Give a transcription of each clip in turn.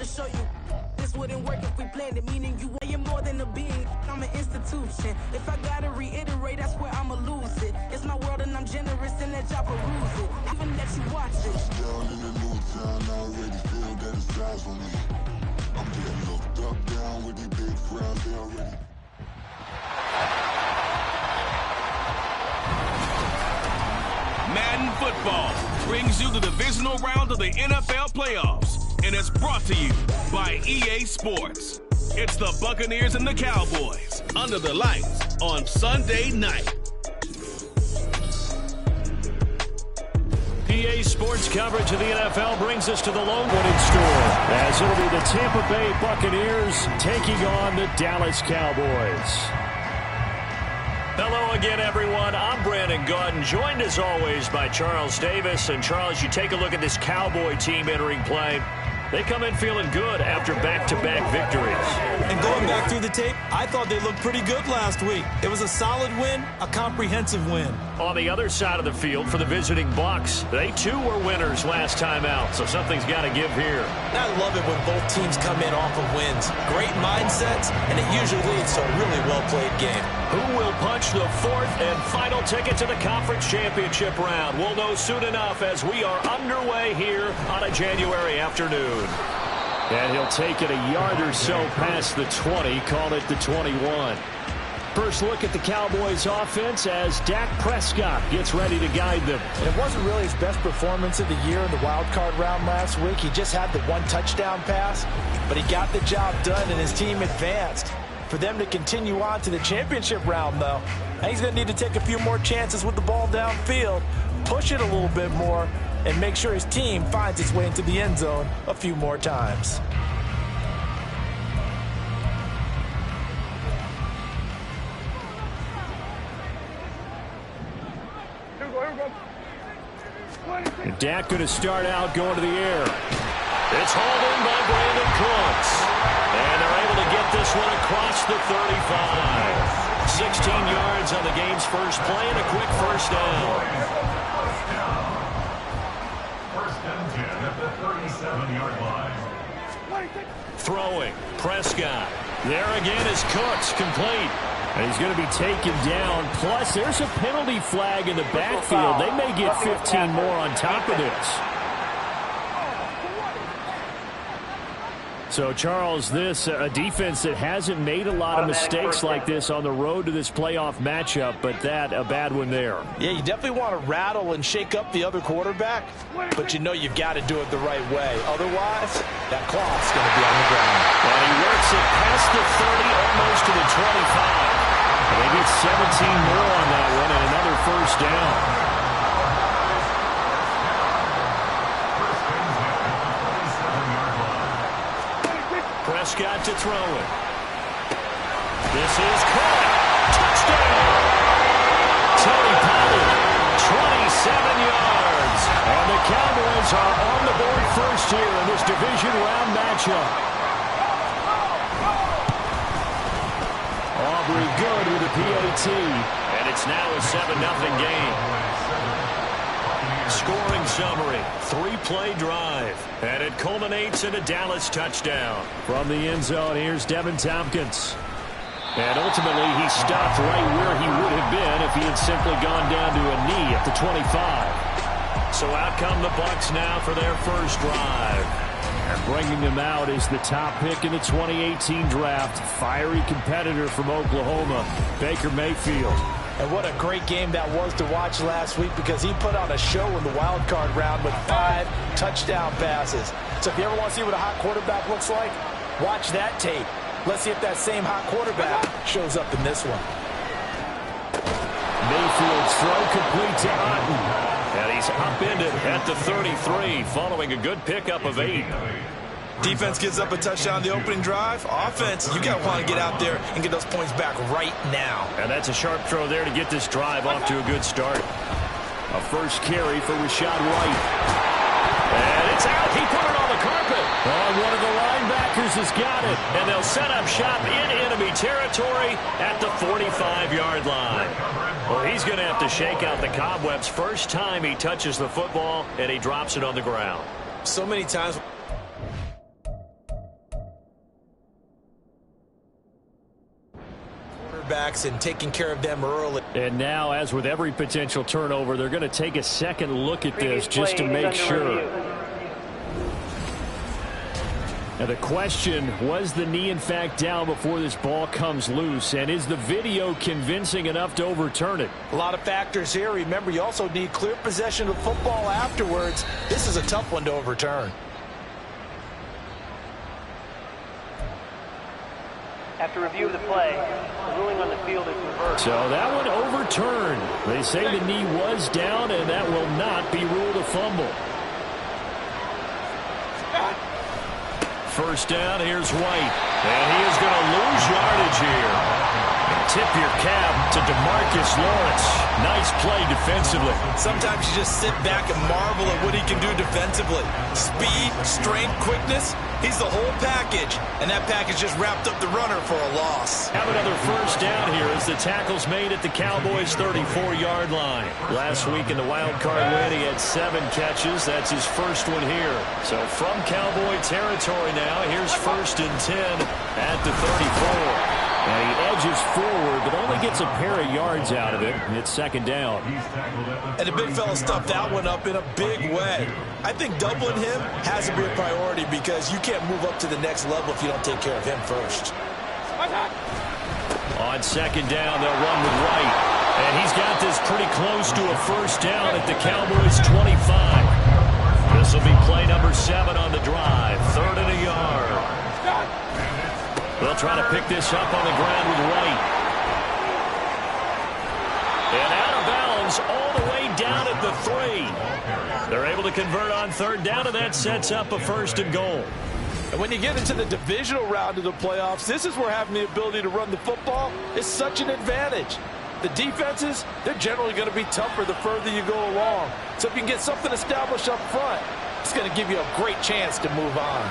to show you this wouldn't work if we planned it, meaning you're more than a being. I'm an institution. If I gotta reiterate, that's where I'ma lose it. It's my world and I'm generous and let y'all peruse it. Even let you watch it. Down in the new town, I already feel that it's time for me. I'm getting looked up, down with these big crowds, they already. Madden football brings you the divisional round of the NFL playoffs, and it's brought to you by EA Sports. It's the Buccaneers and the Cowboys under the lights on Sunday night. EA Sports coverage of the NFL brings us to the lone winning store, as it'll be the Tampa Bay Buccaneers taking on the Dallas Cowboys. Hello again, everyone. I'm Brandon Gaudin, joined as always by Charles Davis. And Charles, you take a look at this Cowboy team entering play. They come in feeling good after back-to-back victories. And going back through the tape, I thought they looked pretty good last week. It was a solid win, a comprehensive win. On the other side of the field for the visiting Bucs, they too were winners last time out, so something's got to give here. I love it when both teams come in off of wins. Great mindsets, and it usually leads to a really well-played game. Who will punch the fourth and final ticket to the conference championship round? We'll know soon enough as we are underway here on a January afternoon. And he'll take it a yard or so past the 20, call it the 21. First look at the Cowboys offense as Dak Prescott gets ready to guide them. And it wasn't really his best performance of the year in the wild card round last week. He just had the one touchdown pass, but he got the job done and his team advanced. For them to continue on to the championship round, though, he's going to need to take a few more chances with the ball downfield, push it a little bit more, and make sure his team finds its way into the end zone a few more times. And Dak going to start out going to the air. It's hauled in by Brandon Cooks. And they're able to get this one across the 35. 16 yards on the game's first play and a quick first down. First and 10 at the 37-yard line. Throwing, Prescott. There again is Cooks, complete. And he's going to be taken down. Plus, there's a penalty flag in the backfield. They may get 15 more on top of this. So, Charles, this a defense that hasn't made a lot of mistakes like this on the road to this playoff matchup, but that a bad one there. Yeah, you definitely want to rattle and shake up the other quarterback, but you know you've got to do it the right way. Otherwise, that clock's going to be on the ground. And he works it past the 30, almost to the 25. And they get 17 more on that one and another first down. Prescott to throw it. This is caught. Touchdown! Tony Pollard, 27 yards. And the Cowboys are on the board first here in this division round matchup. Aubrey good with a PAT. And it's now a 7-0 game. Scoring summary, 3-play drive, and it culminates in a Dallas touchdown. From the end zone, here's Devin Tompkins. And ultimately, he stopped right where he would have been if he had simply gone down to a knee at the 25. So out come the Bucs now for their first drive. And bringing them out is the top pick in the 2018 draft, fiery competitor from Oklahoma, Baker Mayfield. And what a great game that was to watch last week, because he put on a show in the wild card round with 5 touchdown passes. So if you ever want to see what a hot quarterback looks like, watch that tape. Let's see if that same hot quarterback shows up in this one. Mayfield's throw complete to Otten. And he's upended at the 33 following a good pickup of 8. Defense gives up a touchdown on the opening drive. Offense, you got to want to get out there and get those points back right now. And that's a sharp throw there to get this drive off to a good start. A first carry for Rashad White. And it's out. He put it on the carpet. Oh, one of the linebackers has got it. And they'll set up shop in enemy territory at the 45-yard line. Well, he's going to have to shake out the cobwebs first time he touches the football, and he drops it on the ground. So many times quarterbacks and taking care of them early. And now, as with every potential turnover, they're going to take a second look at this just to make sure. Now the question, was the knee in fact down before this ball comes loose? And is the video convincing enough to overturn it? A lot of factors here. Remember, you also need clear possession of football afterwards. This is a tough one to overturn. After review of the play, the ruling on the field is reversed. So that one overturned. They say the knee was down, and that will not be ruled a fumble. First down, here's White. And he is going to lose yardage here. And tip your cap to DeMarcus Lawrence. Nice play defensively. Sometimes you just sit back and marvel at what he can do defensively. Speed, strength, quickness. He's the whole package. And that package just wrapped up the runner for a loss. Have another first down here as the tackle's made at the Cowboys' 34-yard line. Last week in the wild card win, he had 7 catches. That's his first one here. So from Cowboy territory now, here's 1st and 10 at the 34. And he edges forward, but only gets a pair of yards out of it. It's 2nd down. And the big fella stuffed that one up in a big way. I think doubling him has to be a priority because you can't move up to the next level if you don't take care of him first. On 2nd down, they'll run with White. And he's got this pretty close to a first down at the Cowboys' 25. This will be play number 7 on the drive. 3rd and a yard. They'll try to pick this up on the ground with White. And out of bounds all the way down at the 3. They're able to convert on 3rd down, and that sets up a 1st and goal. And when you get into the divisional round of the playoffs, this is where having the ability to run the football is such an advantage. The defenses, they're generally going to be tougher the further you go along. So if you can get something established up front, it's going to give you a great chance to move on.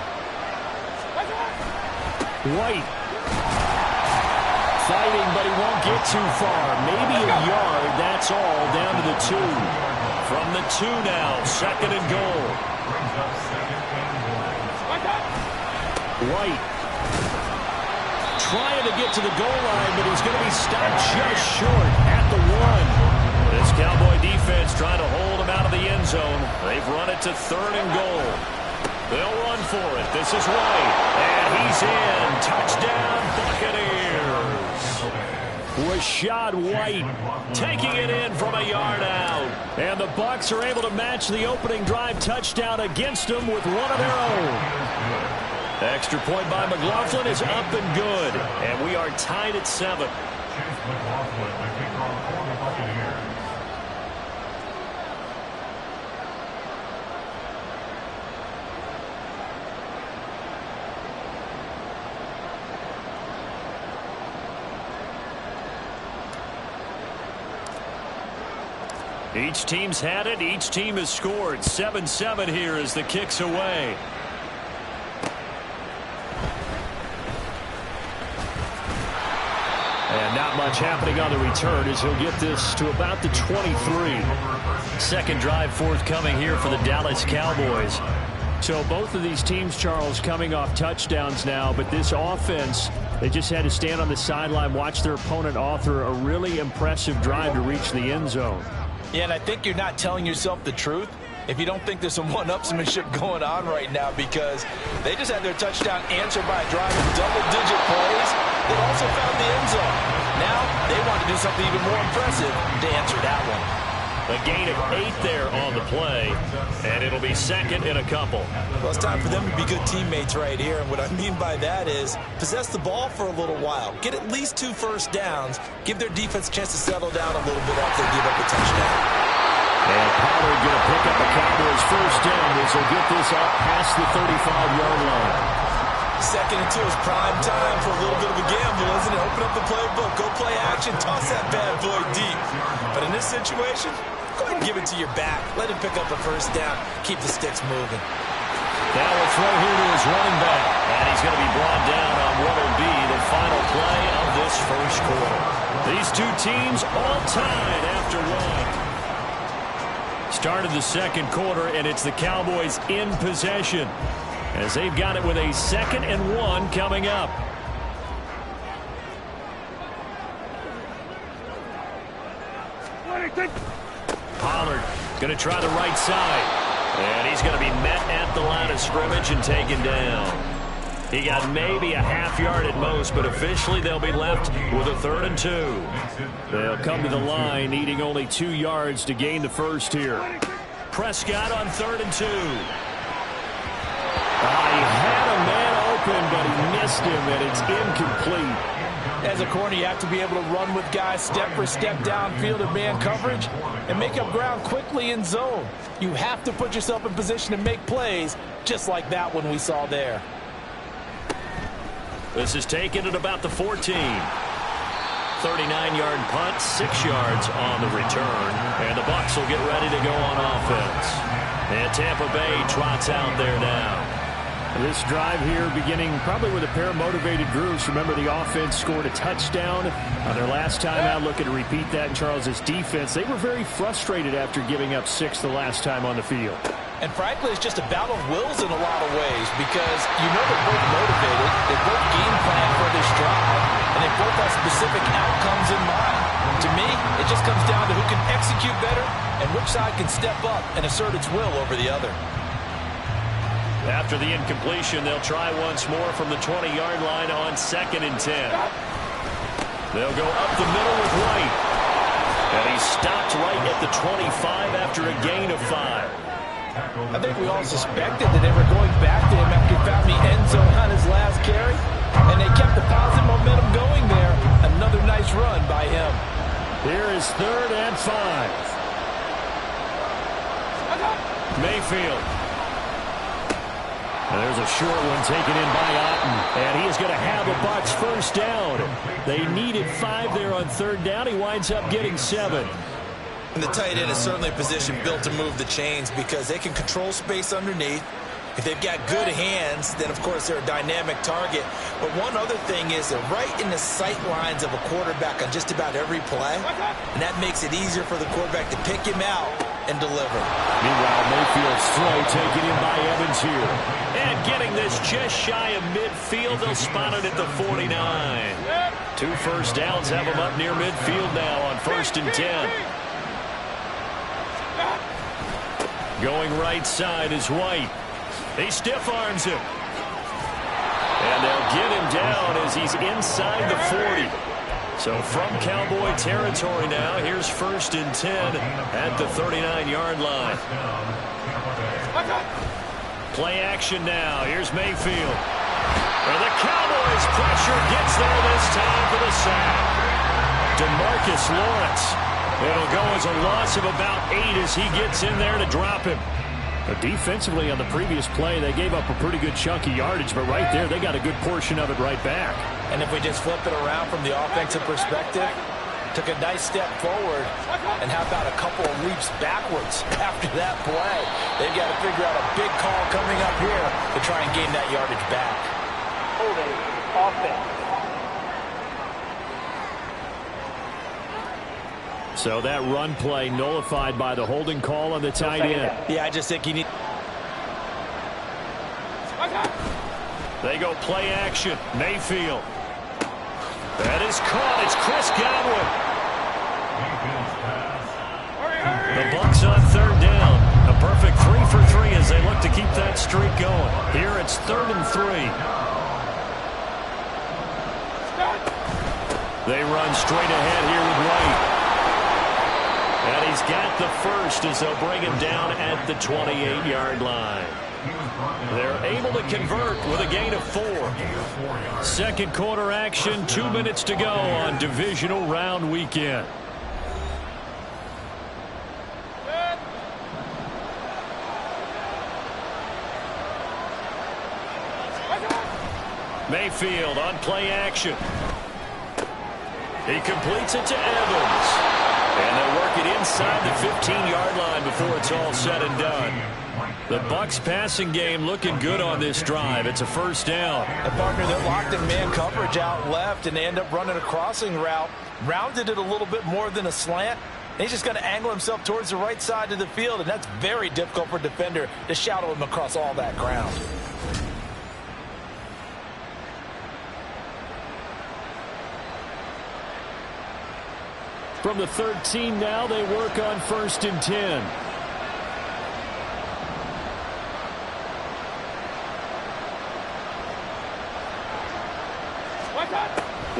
White fighting, but he won't get too far. Maybe a yard, that's all, down to the 2. From the 2 now, 2nd and goal. White trying to get to the goal line, but he's going to be stopped just short at the 1. This Cowboy defense trying to hold him out of the end zone. They've run it to 3rd and goal. They'll run for it. This is White. And he's in. Touchdown, Buccaneers. Rashad White taking it in from a yard out. And the Bucs are able to match the opening drive touchdown against them with one of their own. Extra point by McLaughlin is up and good. And we are tied at 7. Each team's had it. Each team has scored. 7-7 here as the kick's away. And not much happening on the return as he'll get this to about the 23. 2nd drive forthcoming here for the Dallas Cowboys. So both of these teams, Charles, coming off touchdowns now, but this offense, they just had to stand on the sideline, watch their opponent author a really impressive drive to reach the end zone. Yeah, and I think you're not telling yourself the truth if you don't think there's some one-upsmanship going on right now, because they just had their touchdown answered by a drive of double-digit plays that also found the end zone. Now they want to do something even more impressive to answer that one. A gain of 8 there on the play, and it'll be 2nd and a couple. Well, it's time for them to be good teammates right here, and what I mean by that is possess the ball for a little while, get at least 2 first downs, give their defense a chance to settle down a little bit after they give up a touchdown. And Pollard going to pick up the Cowboys' first down as they'll get this up past the 35-yard line. 2nd and 2 is prime time for a little bit of a gamble, isn't it? Open up the playbook, go play action, toss that bad boy deep. But in this situation, go ahead and give it to your back. Let him pick up a first down. Keep the sticks moving. Now we'll throw here to his running back. And he's going to be brought down on what will be the final play of this first quarter. These two teams all tied after 1. Start of the 2nd quarter, and it's the Cowboys in possession, as they've got it with a 2nd and 1 coming up. Pollard going to try the right side. And he's going to be met at the line of scrimmage and taken down. He got maybe a half yard at most, but officially they'll be left with a 3rd and 2. They'll come to the line needing only 2 yards to gain the first here. Prescott on 3rd and 2. He had a man open, but he missed him, and it's incomplete. As a corner, you have to be able to run with guys step for step downfield in man coverage and make up ground quickly in zone. You have to put yourself in position to make plays, just like that one we saw there. This is taken at about the 14. 39-yard punt, 6 yards on the return. And the Bucs will get ready to go on offense. And Tampa Bay trots out there now. This drive here beginning probably with a pair of motivated groups. Remember, the offense scored a touchdown on their last time out. Looking to repeat that in Charles's defense. They were very frustrated after giving up 6 the last time on the field. And frankly, it's just a battle of wills in a lot of ways because you know they're both motivated, they both game plan for this drive, and they both have specific outcomes in mind. To me, it just comes down to who can execute better and which side can step up and assert its will over the other. After the incompletion, they'll try once more from the 20-yard line on 2nd and 10. They'll go up the middle with White. And he stopped right at the 25 after a gain of 5. I think we all suspected that they were going back to him after he found the end zone on his last carry, and they kept the positive momentum going there. Another nice run by him. Here is 3rd and 5. Mayfield. And there's a short one taken in by Otten, and he is going to have the Bucs first down. They needed 5 there on 3rd down. He winds up getting 7. And the tight end is certainly a position built to move the chains because they can control space underneath. If they've got good hands, then, of course, they're a dynamic target. But one other thing is they're right in the sight lines of a quarterback on just about every play, and that makes it easier for the quarterback to pick him out and deliver. Meanwhile, Mayfield's throw taken in by Evans here. And getting this just shy of midfield, they'll spot it at the 49. 2 first downs have them up near midfield now on 1st and 10. Going right side is White. He stiff-arms him. And they'll get him down as he's inside the 40. So from Cowboy territory now, here's 1st and 10 at the 39-yard line. Play action now. Here's Mayfield. And the Cowboys pressure gets there this time for the sack. DeMarcus Lawrence. It'll go as a loss of about 8 as he gets in there to drop him. But defensively on the previous play, they gave up a pretty good chunk of yardage, but right there, they got a good portion of it right back. And if we just flip it around from the offensive perspective, took a nice step forward, and how about a couple of leaps backwards after that play? They've got to figure out a big call coming up here to try and gain that yardage back. Holding, offense. So that run play nullified by the holding call on the tight end. Yeah, I just think you need... They go play action. Mayfield. That is caught. It's Chris Godwin. The Bucs on 3rd down. A perfect 3 for 3 as they look to keep that streak going. Here it's 3rd and 3. They run straight ahead here with White. And he's got the first as they'll bring him down at the 28-yard line. They're able to convert with a gain of 4. 2nd quarter action, 2 minutes to go on divisional round weekend. Mayfield on play action. He completes it to Evans. And they'll work it inside the 15-yard line before it's all said and done. The Bucs passing game looking good on this drive. It's a first down. A partner that locked in man coverage out left, and they end up running a crossing route. Rounded it a little bit more than a slant. And he's just going to angle himself towards the right side of the field, and that's very difficult for a defender to shadow him across all that ground. From the 13 now, they work on 1st and 10.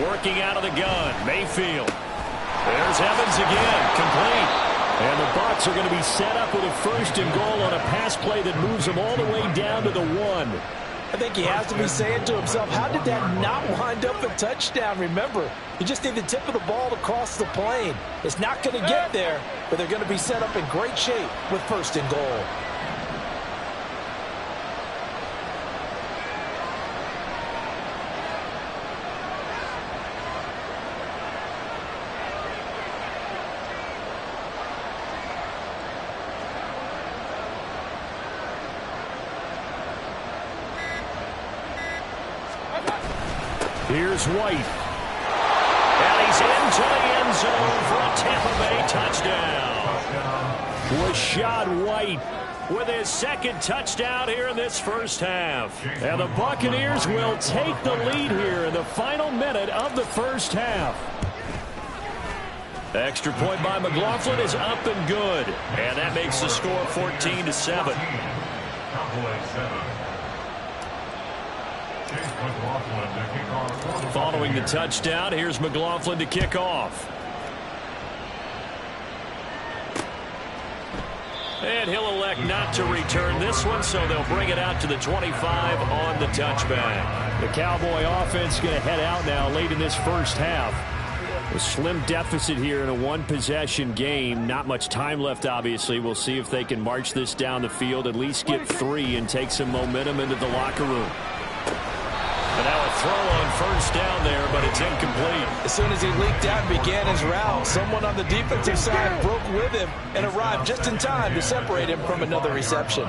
Working out of the gun, Mayfield. There's Evans again, complete. And the Bucs are going to be set up with a 1st and goal on a pass play that moves them all the way down to the 1. I think he has to be saying to himself, how did that not wind up a touchdown? Remember, you just need the tip of the ball to cross the plane. It's not going to get there, but they're going to be set up in great shape with 1st and goal. Here's White. And he's into the end zone for a Tampa Bay touchdown. Rashad White with his 2nd touchdown here in this first half. And the Buccaneers will take the lead here in the final minute of the first half. Extra point by McLaughlin is up and good. And that makes the score 14-7. Following the touchdown, here's McLaughlin to kick off. And he'll elect not to return this one, so they'll bring it out to the 25 on the touchback. The Cowboy offense going to head out now late in this first half. A slim deficit here in a 1-possession game. Not much time left, obviously. We'll see if they can march this down the field, at least get 3 and take some momentum into the locker room. And now a throw on 1st down there, but it's incomplete. As soon as he leaked out and began his route, someone on the defensive side broke with him and arrived just in time to separate him from another reception.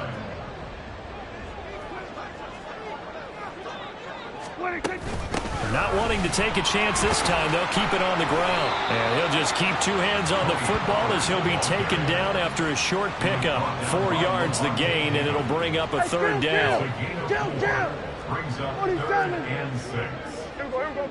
Not wanting to take a chance this time, they'll keep it on the ground. And he'll just keep 2 hands on the football as he'll be taken down after a short pickup. 4 yards the gain, and it'll bring up a 3rd down. Brings up 3rd and 6. Here we go.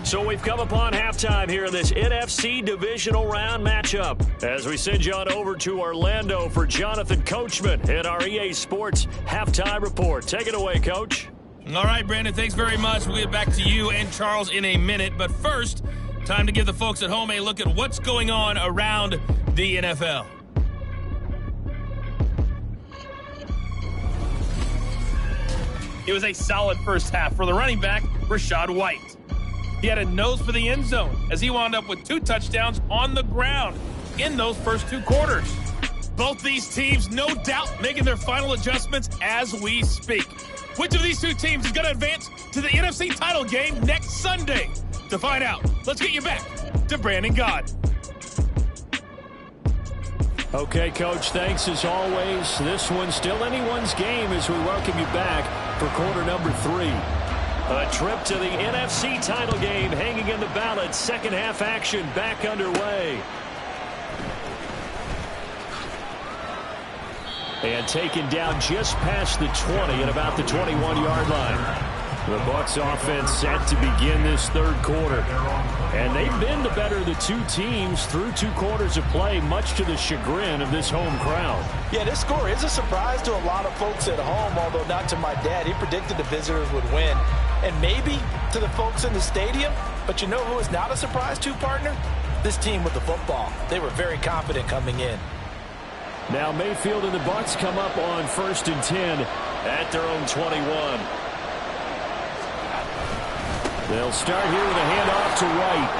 So we've come upon halftime here in this NFC divisional round matchup. As we send you on over to Orlando for Jonathan Coachman in our EA Sports halftime report. Take it away, Coach. All right, Brandon, thanks very much. We'll get back to you and Charles in a minute. But first, time to give the folks at home a look at what's going on around the NFL. It was a solid first half for the running back, Rashad White. He had a nose for the end zone as he wound up with 2 touchdowns on the ground in those first 2 quarters. Both these teams, no doubt, making their final adjustments as we speak. Which of these 2 teams is going to advance to the NFC title game next Sunday? To find out, let's get you back to Brandon God. Okay, Coach, thanks as always. This one's still anyone's game as we welcome you back for quarter number 3. A trip to the NFC title game hanging in the balance. Second half action back underway. And taken down just past the 20 at about the 21-yard line. The Bucs offense set to begin this 3rd quarter. And they've been the better of the 2 teams through 2 quarters of play, much to the chagrin of this home crowd. Yeah, this score is a surprise to a lot of folks at home, although not to my dad. He predicted the visitors would win. And maybe to the folks in the stadium. But you know who is not a surprise to, partner? This team with the football. They were very confident coming in. Now Mayfield and the Bucs come up on 1st and 10 at their own 21. They'll start here with a handoff to White.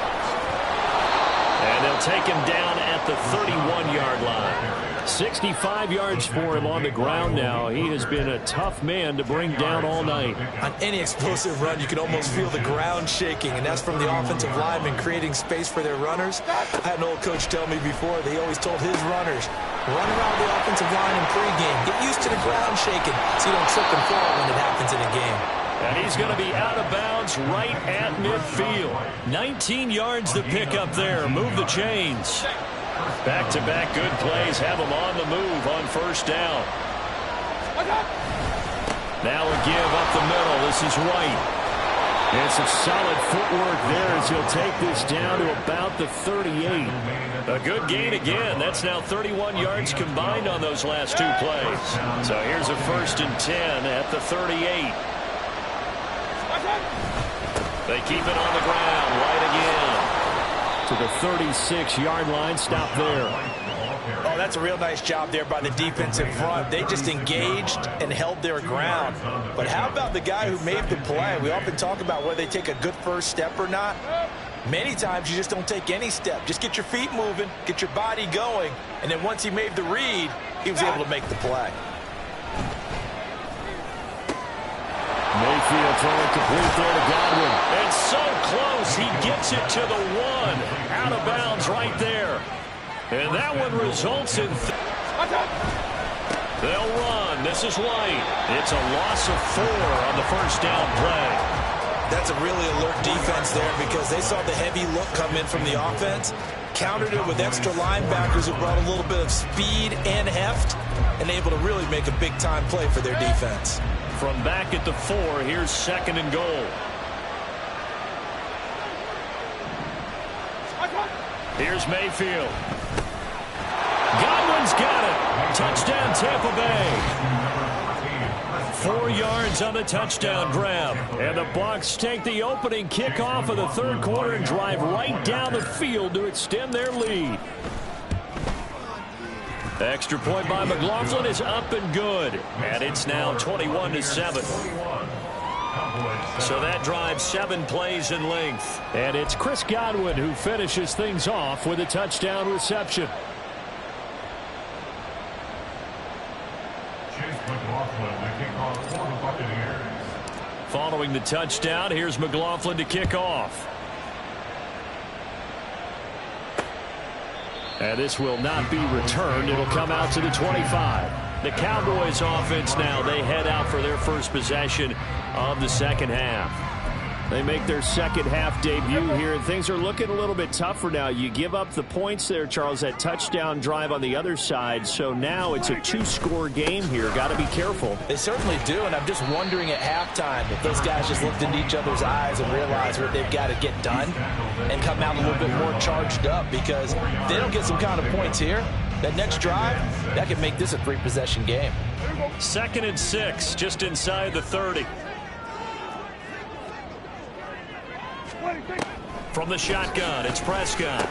And they'll take him down at the 31-yard line. 65 yards for him on the ground now. He has been a tough man to bring down all night. On any explosive run, you can almost feel the ground shaking, and that's from the offensive linemen creating space for their runners. I had an old coach tell me before, they always told his runners, run around the offensive line in pregame. Get used to the ground shaking so you don't trip and fall when it happens in a game. And he's going to be out of bounds right at midfield. 19 yards to pick up there. Move the chains. Back-to-back good plays have him on the move on 1st down. Now a give up the middle. This is White. And some solid footwork there as he'll take this down to about the 38. A good gain again. That's now 31 yards combined on those last 2 plays. So here's a 1st and 10 at the 38. They keep it on the ground right again. To the 36-yard line. Stop there. Oh, that's a real nice job there by the defensive front. They just engaged and held their ground. But how about the guy who made the play? We often talk about whether they take a good first step or not. Many times you just don't take any step. Just get your feet moving, get your body going, and then once he made the read, he was able to make the play. Mayfield throwing complete there to Godwin. And so close, he gets it to the 1. Out of bounds right there. And that one results in... They'll run. This is White. It's a loss of 4 on the first down play. That's a really alert defense there because they saw the heavy look come in from the offense, countered it with extra linebackers who brought a little bit of speed and heft, and able to really make a big-time play for their defense. From back at the 4, here's 2nd and goal. Here's Mayfield. Godwin's got it. Touchdown, Tampa Bay. 4 yards on the touchdown grab. And the Bucs take the opening kickoff of the 3rd quarter and drive right down the field to extend their lead. The extra point by McLaughlin is up and good. And it's now 21-7. So that drives 7 plays in length. And it's Chris Godwin who finishes things off with a touchdown reception. Following the touchdown, here's McLaughlin to kick off. And this will not be returned. It'll come out to the 25. The Cowboys offense now, they head out for their first possession of the 2nd half. They make their 2nd half debut here, and things are looking a little bit tougher now. You give up the points there, Charles, that touchdown drive on the other side. So now it's a 2-score game here. Got to be careful. They certainly do, and I'm just wondering at halftime if those guys just looked into each other's eyes and realized what they've got to get done and come out a little bit more charged up, because if they don't get some kind of points here, that next drive, that could make this a 3-possession game. 2nd and 6, just inside the 30. From the shotgun, it's Prescott.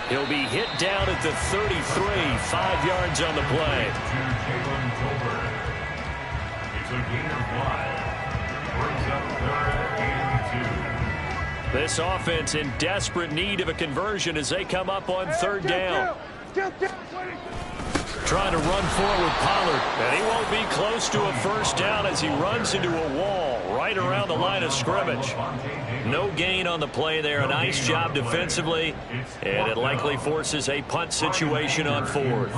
He'll be hit down at the 33, 5 yards on the play. This offense in desperate need of a conversion as they come up on 3rd down. Trying to run forward Pollard, and he won't be close to a first down as he runs into a wall right around the line of scrimmage. No gain on the play there. A nice job defensively, and it likely forces a punt situation on 4th.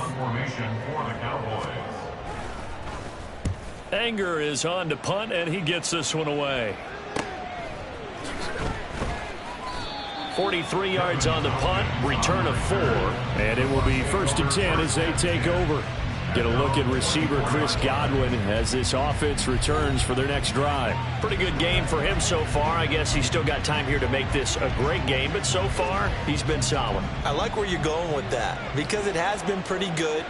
Anger is on to punt, and he gets this one away. 43 yards on the punt, return of 4, and it will be 1st and 10 as they take over. Get a look at receiver Chris Godwin as this offense returns for their next drive. Pretty good game for him so far. I guess he's still got time here to make this a great game, but so far he's been solid. I like where you're going with that because it has been pretty good,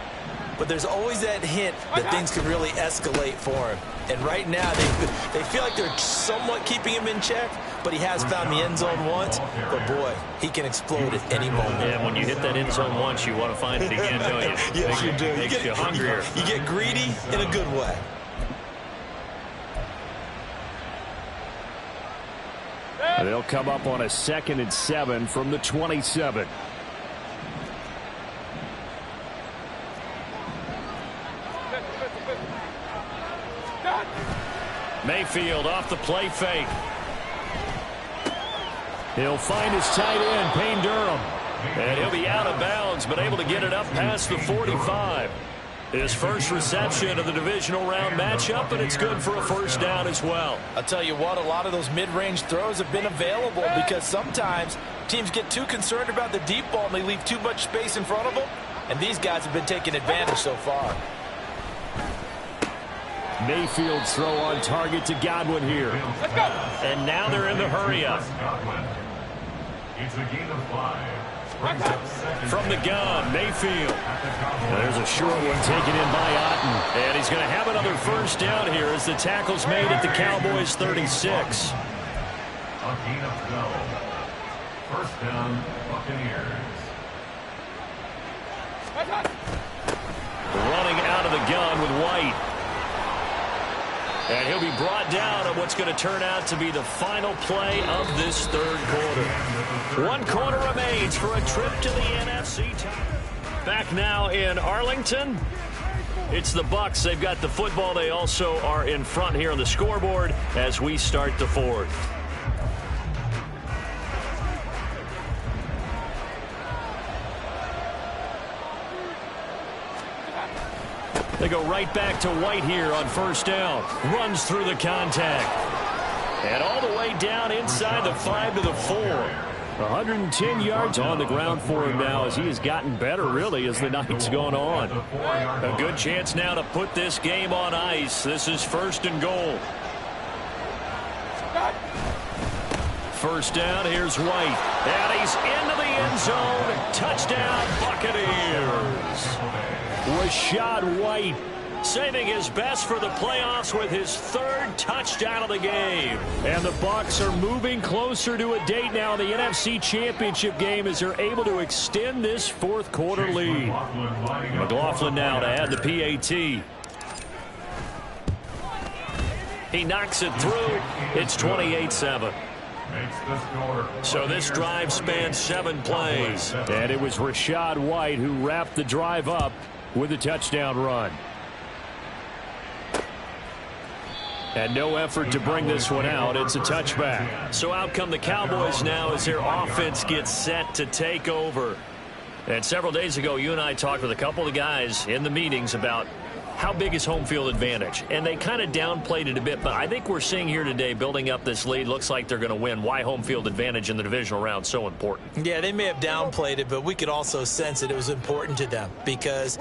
but there's always that hint that things can really escalate for him. And right now they feel like they're somewhat keeping him in check, but he has found the end zone once. But, boy, he can explode at any moment. Yeah, when you hit that end zone once, you want to find it again, don't you? Yes, you do. Makes you hungrier. You get greedy in a good way. They'll come up on a 2nd and 7 from the 27. Mayfield off the play fake. He'll find his tight end, Payne Durham. And he'll be out of bounds, but able to get it up past the 45. His first reception of the divisional round matchup, and it's good for a first down as well. I'll tell you what, a lot of those mid-range throws have been available because sometimes teams get too concerned about the deep ball and they leave too much space in front of them, and these guys have been taking advantage so far. Mayfield's throw on target to Godwin here. Let's go. And now they're in the hurry-up. It's a gain of 5. From the gun, Mayfield. Now there's a short one taken in by Otten. And he's going to have another first down here as the tackle's made at the Cowboys 36. A gain of 12. First down, Buccaneers. Running out of the gun with White. And he'll be brought down on what's going to turn out to be the final play of this third quarter. 1 quarter remains for a trip to the NFC title. Back now in Arlington. It's the Bucs. They've got the football. They also are in front here on the scoreboard as we start the fourth. They go right back to White here on first down. Runs through the contact. And all the way down inside the 5 to the 4. 110 yards on the ground for him now as he has gotten better, really, as the night's gone on. A good chance now to put this game on ice. This is 1st and goal. First down, here's White. And he's into the end zone. Touchdown, Buccaneers. Rachaad White saving his best for the playoffs with his 3rd touchdown of the game. And the Bucs are moving closer to a date now in the NFC Championship game as they're able to extend this 4th quarter lead. McLaughlin now to add the PAT. He knocks it through. It's 28-7. So this drive spans 7 plays. And it was Rachaad White who wrapped the drive up with a touchdown run. And no effort to bring this one out. It's a touchback. So out come the Cowboys now as their offense gets set to take over. And several days ago, you and I talked with a couple of guys in the meetings about how big is home field advantage. And they kind of downplayed it a bit, but I think we're seeing here today, building up this lead, looks like they're going to win. Why home field advantage in the divisional round so important? Yeah, they may have downplayed it, but we could also sense that it was important to them because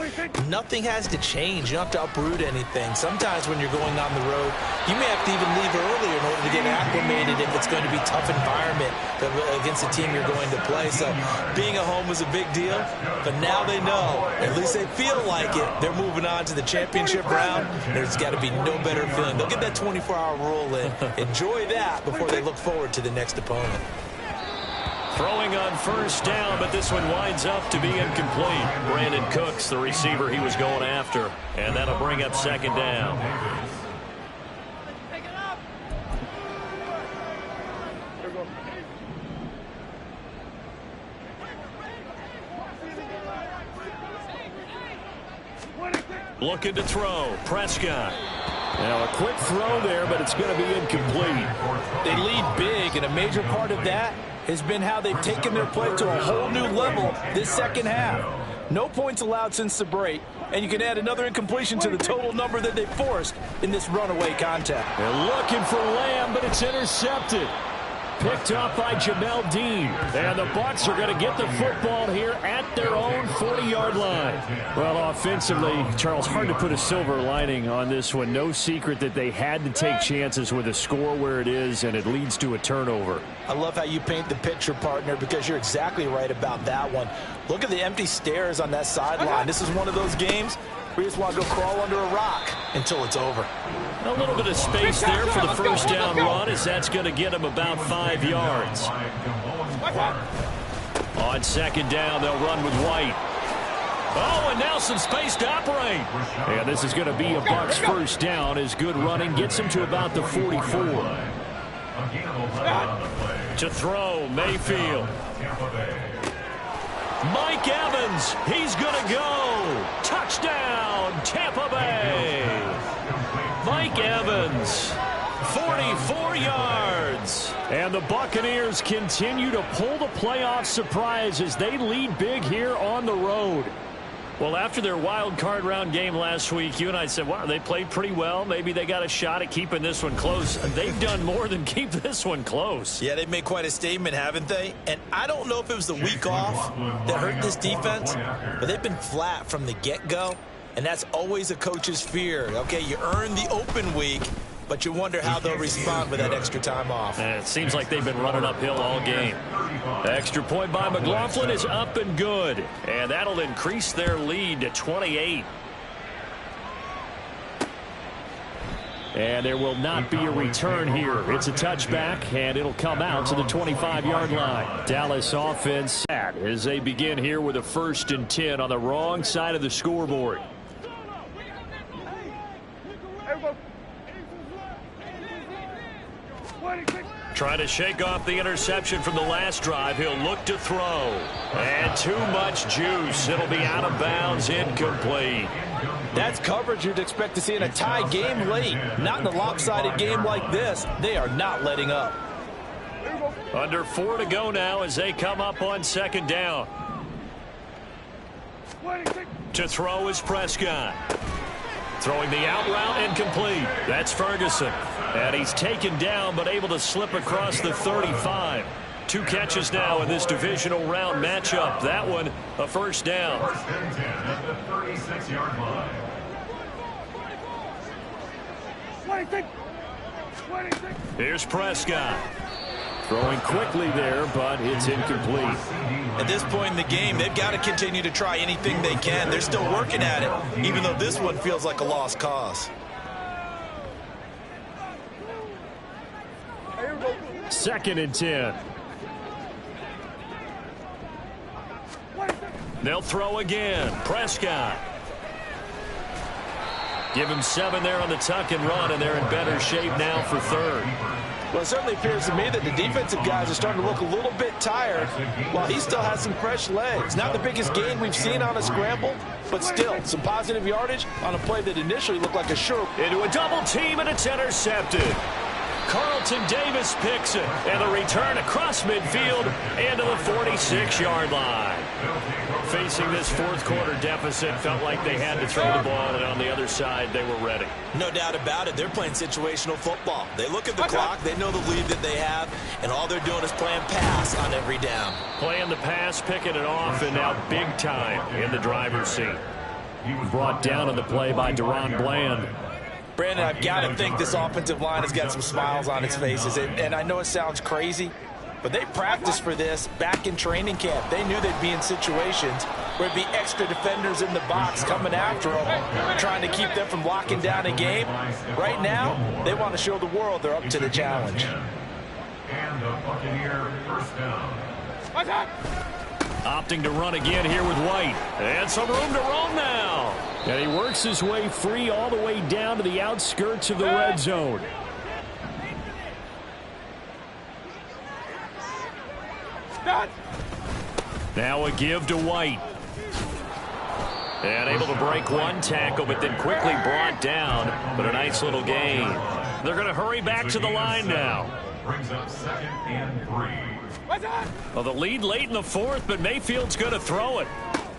nothing has to change. You don't have to uproot anything. Sometimes when you're going on the road, you may have to even leave earlier in order to get acclimated if it's going to be a tough environment against the team you're going to play. So being at home was a big deal, but now they know, at least they feel like it, they're moving on to the championship round. There's got to be no better feeling. They'll get that 24-hour rule in. Enjoy that before they look forward to the next opponent. Throwing on first down, but this one winds up to be incomplete. Brandon Cooks, the receiver he was going after, and that'll bring up 2nd down. Looking to throw. Prescott. Now a quick throw there, but it's going to be incomplete. They lead big, and a major part of that has been how they've taken their play to a whole new level this second half. No points allowed since the break, and you can add another incompletion to the total number that they forced in this runaway contact. They're looking for Lamb, but it's intercepted. Picked up by Jamel Dean. And the Bucs are going to get the football here at their own 40-yard line. Well, offensively, Charles, hard to put a silver lining on this one. No secret that they had to take chances with a score where it is, and it leads to a turnover. I love how you paint the picture, partner, because you're exactly right about that one. Look at the empty stairs on that sideline. This is one of those games where you just want to go crawl under a rock until it's over. A little bit of space there for the first down run, as that's going to get him about 5 yards. On 2nd down, they'll run with White. Oh, and now some space to operate. And this is going to be a Bucs first down as good running gets him to about the 44. To throw, Mayfield. Mike Evans, he's going to go. Touchdown, Tampa Bay. Mike Evans, 44 yards. And the Buccaneers continue to pull the playoff surprise as they lead big here on the road. Well, after their wild card round game last week, you and I said, wow, they played pretty well. Maybe they got a shot at keeping this one close. They've done more than keep this one close. Yeah, they've made quite a statement, haven't they? And I don't know if it was the week off that hurt this defense, but they've been flat from the get-go. And that's always a coach's fear. Okay, you earn the open week, but you wonder how they'll respond with that extra time off. And it seems like they've been running uphill all game. Extra point by McLaughlin is up and good. And that'll increase their lead to 28. And there will not be a return here. It's a touchback, and it'll come out to the 25-yard line. Dallas offense as they begin here with a 1st and 10 on the wrong side of the scoreboard. Trying to shake off the interception from the last drive. He'll look to throw. And too much juice. It'll be out of bounds, incomplete. That's coverage you'd expect to see in a tie game late. Not in a lopsided game like this. They are not letting up. Under 4 to go now as they come up on 2nd down. To throw is Prescott. Throwing the out route, incomplete. That's Ferguson. And he's taken down but able to slip across the 35. 2 catches now in this divisional round matchup. That one a 1st down. 1st and 10 at the 36-yard line. Here's Prescott. Throwing quickly there, but it's incomplete. At this point in the game, they've got to continue to try anything they can. They're still working at it, even though this one feels like a lost cause. 2nd and 10. They'll throw again. Prescott. Give him 7 there on the tuck and run, and they're in better shape now for 3rd. Well, it certainly appears to me that the defensive guys are starting to look a little bit tired while he still has some fresh legs. Not the biggest gain we've seen on a scramble, but still some positive yardage on a play that initially looked like a sure. Into a double team, and it's intercepted. Carlton Davis picks it, and the return across midfield and to the 46-yard line. Facing this 4th quarter deficit, felt like they had to throw the ball, and on the other side, they were ready. No doubt about it. They're playing situational football. They look at the clock, they know the lead that they have, and all they're doing is playing pass on every down. Playing the pass, picking it off, and now big time in the driver's seat. Brought down on the play by Deron Bland. Brandon, I've got to think this offensive line has got some smiles on its faces. And I know it sounds crazy, but they practiced for this back in training camp. They knew they'd be in situations where it'd be extra defenders in the box coming after them, trying to keep them from locking down a game. Right now, they want to show the world they're up to the challenge. And the Buccaneer 1st down. Opting to run again here with White. And some room to roam now. And he works his way free all the way down to the outskirts of the red zone. Now a give to White. And able to break one tackle, but then quickly brought down. But a nice little gain. They're going to hurry back to the line now. Brings up 2nd and 3. Well, the lead late in the 4th, but Mayfield's going to throw it.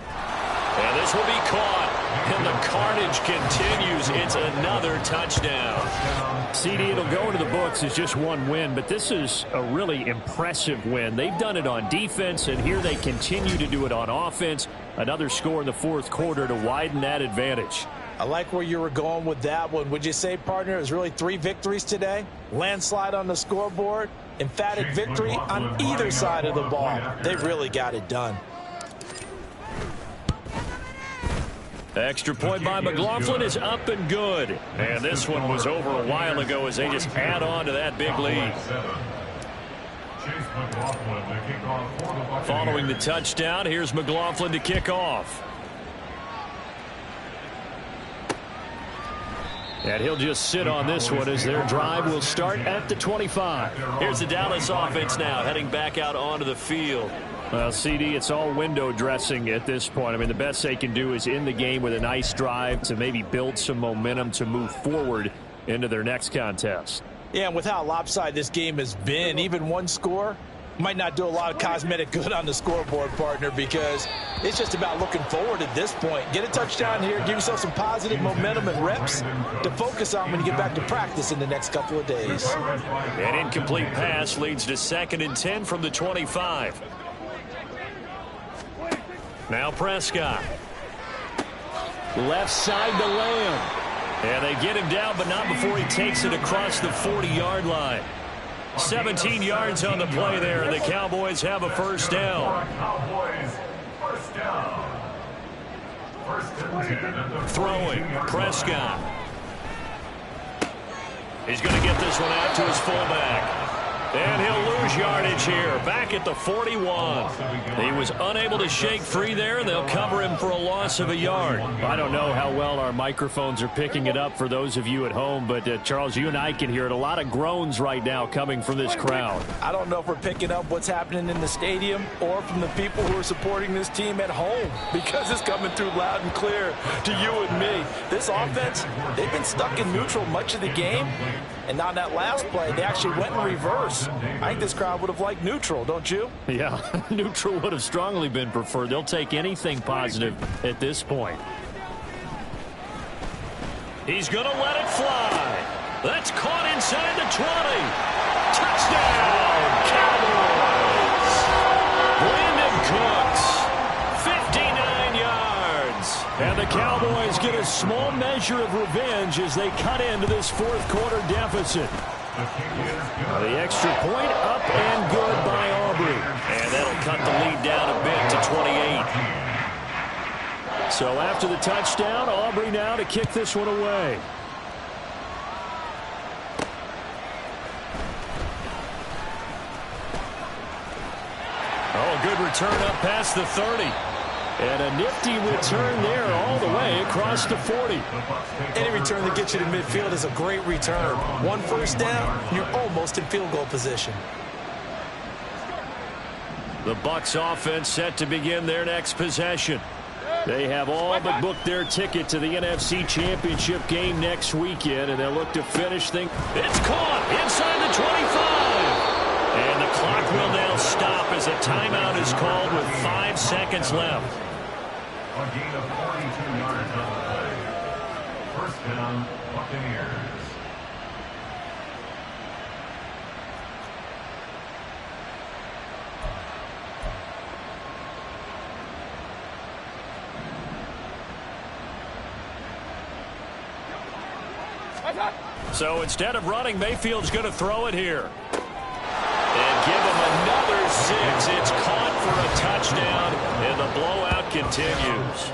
And this will be caught. And the carnage continues. It's another touchdown. CD, it'll go into the books as just 1 win, but this is a really impressive win. They've done it on defense, and here they continue to do it on offense. Another score in the 4th quarter to widen that advantage. I like where you were going with that one. Would you say, partner, it was really 3 victories today? Landslide on the scoreboard, emphatic victory on either side of the ball. They really got it done. Extra point by McLaughlin is up and good. And this one was over a while ago as they just add on to that big lead. Following the touchdown, here's McLaughlin to kick off. And he'll just sit on this one as their drive will start at the 25. Here's the Dallas offense now heading back out onto the field. Well, CD, it's all window dressing at this point. I mean, the best they can do is end the game with a nice drive to maybe build some momentum to move forward into their next contest. Yeah, and with how lopsided this game has been, even 1 score might not do a lot of cosmetic good on the scoreboard, partner, because it's just about looking forward at this point. Get a touchdown here, give yourself some positive momentum and reps to focus on when you get back to practice in the next couple of days. An incomplete pass leads to 2nd and 10 from the 25. Now Prescott. Left side to Lamb. And they get him down, but not before he takes it across the 40-yard line. 17 yards on the play there, and the Cowboys have a first down. Throwing, Prescott. He's going to get this one out to his fullback. And he'll lose yardage here, back at the 41. He was unable to shake free there, and they'll cover him for a loss of a yard. I don't know how well our microphones are picking it up for those of you at home, but Charles, you and I can hear it. A lot of groans right now coming from this crowd. I don't know if we're picking up what's happening in the stadium or from the people who are supporting this team at home, because it's coming through loud and clear to you and me. This offense, they've been stuck in neutral much of the game, and on that last play, they actually went in reverse. I think this crowd would have liked neutral, don't you? Yeah, neutral would have strongly been preferred. They'll take anything positive at this point. He's going to let it fly. That's caught inside the 20. Touchdown, Cowboys. Brandon Cooks, 59 yards. And the Cowboys get a small measure of revenge as they cut into this fourth quarter deficit. The extra point up and good by Aubrey. And that'll cut the lead down a bit to 28. So after the touchdown, Aubrey now to kick this one away. Oh, good return up past the 30. And a nifty return there all the way across the 40. Any return that gets you to midfield is a great return. One first down, you're almost in field goal position. The Bucs offense set to begin their next possession. They have all but booked their ticket to the NFC Championship game next weekend, and they'll look to finish things. It's caught inside the 25. And the clock will now stop as a timeout is called with 5 seconds left. A gain of 42 yards on the play. First down, Buccaneers. So instead of running, Mayfield's going to throw it here. And give him another 6. It's caught for a touchdown, and the blowout continues.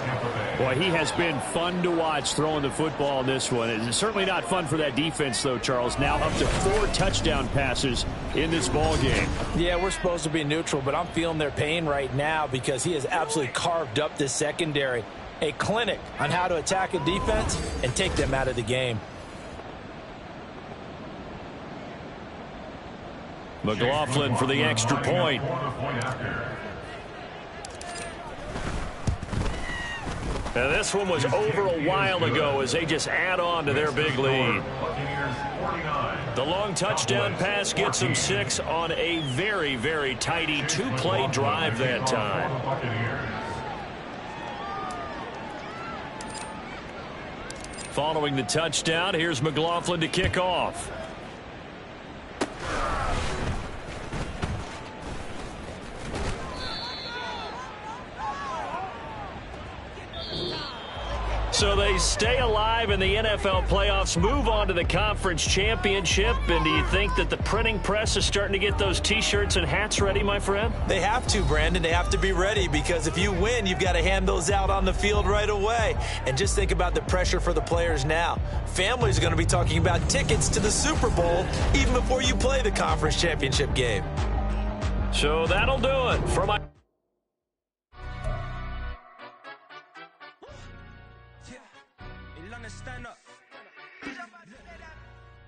Boy, he has been fun to watch throwing the football in this one. It's certainly not fun for that defense, though, Charles. Now up to 4 touchdown passes in this ball game. Yeah, we're supposed to be neutral, but I'm feeling their pain right now because he has absolutely carved up this secondary. A clinic on how to attack a defense and take them out of the game. McLaughlin for the extra point. Now this one was over a while ago as they just add on to their big lead. The long touchdown pass gets them 6 on a very, very tidy 2-play drive that time. Following the touchdown, here's McLaughlin to kick off. So they stay alive in the NFL playoffs, move on to the conference championship. And do you think that the printing press is starting to get those T-shirts and hats ready, my friend? They have to, Brandon. They have to be ready because if you win, you've got to hand those out on the field right away. And just think about the pressure for the players now. Families are going to be talking about tickets to the Super Bowl even before you play the conference championship game. So that'll do it for my...